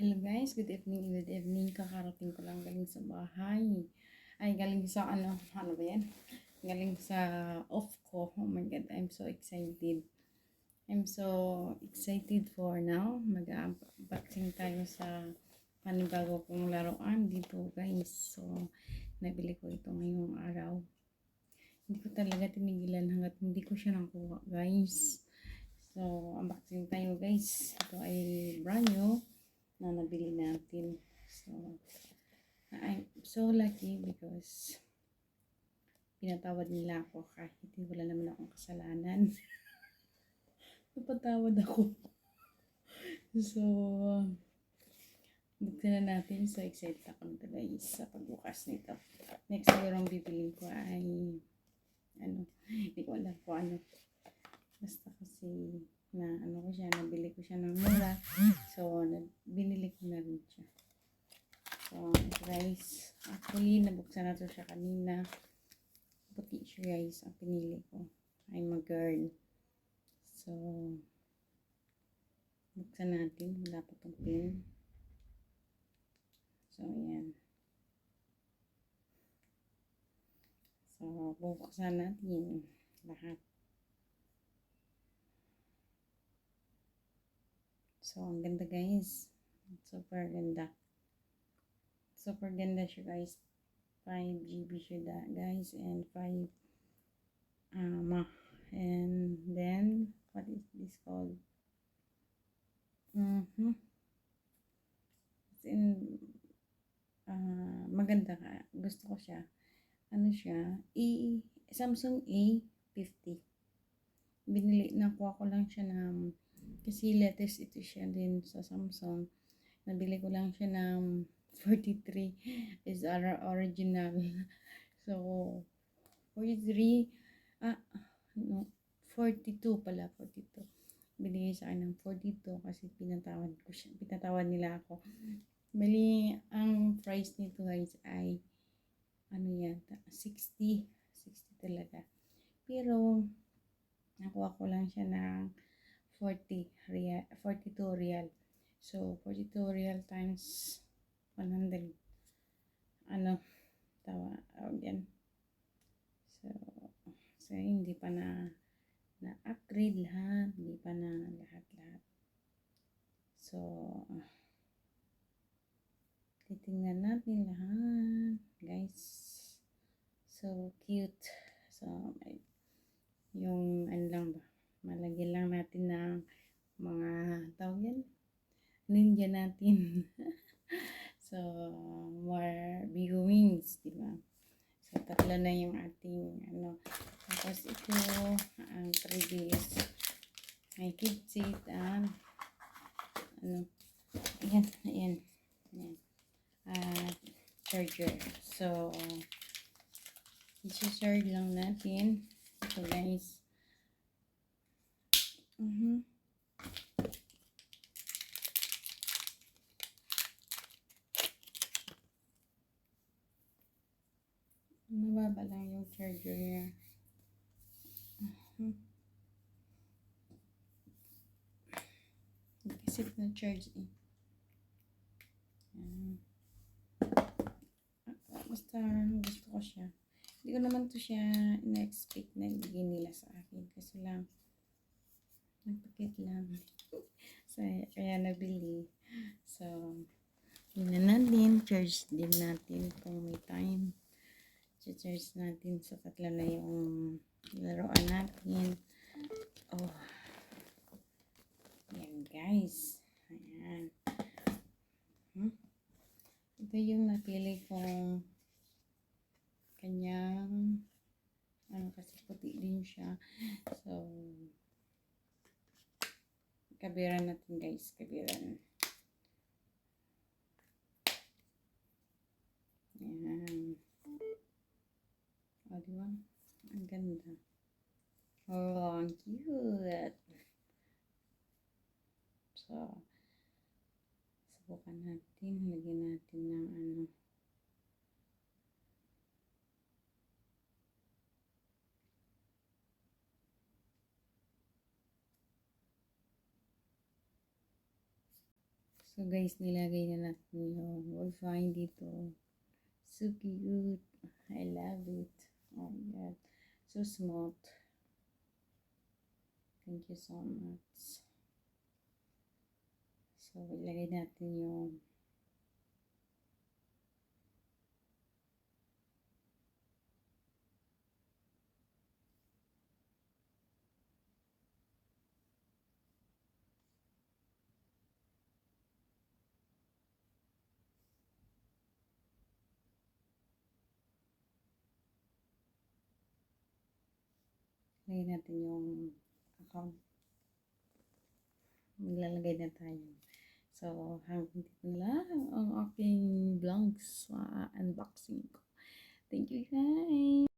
Hello guys, good evening, good evening. Kakarating ko lang galing sa bahay. Ay, galing sa ano ba yan? Galing sa off ko. Oh my God, I'm so excited. I'm so excited for now. Mag-unboxing tayo sa panibago kong laruan dito guys. So, nabili ko ito ngayong araw. Hindi ko talaga tinigilan hanggat hindi ko siya nakuha guys. So, unboxing tayo guys. Ito ay brand new na nabili natin. So, I'm so lucky because pinatawad nila ako kahit wala naman akong kasalanan. Napatawad ako. So, buksan na natin. So, excited ako nito guys sa pagbukas nito. Next siguro ang bibilin ko ay hindi ko alam kung ano. Basta kasi ko siya, nabili ko siya ng mura. So, binili ko na rin siya. So, guys, actually, nabuksan na to siya kanina. Puti siya guys, ang pinili ko. I'm a girl. So, buksan natin. Wala pa tong pin. So, ayan. So, buksan natin lahat. So, ang ganda guys. Super ganda. Super ganda siya guys. 5 GB siya guys. And 5 and then, what is this called? It's in, maganda ka. Gusto ko siya. Ano siya? Samsung A50. Nakuha ko lang siya ng kasi latest ito siya din sa Samsung. Nabili ko lang siya ng 43 is our original. So, 43 no, 42 pala, 42. Binigay sa akin ng 42 kasi pinatawad nila ako. Bali, ang price nito guys ay 60 talaga. Pero nakuha ko lang siya ng 42 real. So, 42 real times 100. Tawag yan. So, hindi pa na-upgrade lahat. Hindi pa na lahat. So, titingnan natin lahat. Guys, so cute. So, yung lang ba? Malagyan lang natin ng mga tawag yan. Ninja natin. So, more big wings, diba? So, tatlo na yung ating Tapos ito, ang previous. May kid seat and ayan. Charger. So, i-charge lang natin. Ito guys. Mababa lang yung charger niya. Kasi na charge basta gusto ko siya. Hindi ko naman to siya na-expect na ibigay nila sa akin. Kasi lang, nagpakit lang. So, kaya nabili. So, yun na natin. Charge din natin kung may time. Charge natin sa tatlo na yung laruan natin. Oh. Ayan guys. Ayan. Ito yung napili kong kanyang kasi puti din siya. So, kabiran natin guys. Kabiran. Ayan. O, diba? Ang ganda. Oh, ang cute. So, subukan natin. Lagyan natin ng So, So guys, nilagay na natin yung wifi dito. So cute. I love it. Oh my god. So smooth. Thank you so much. So ilagay natin yung ilagay natin yung account. Maglalagay na tayo. So, hanggang dito na lang ang aking vlogs, unboxing ko. Thank you guys!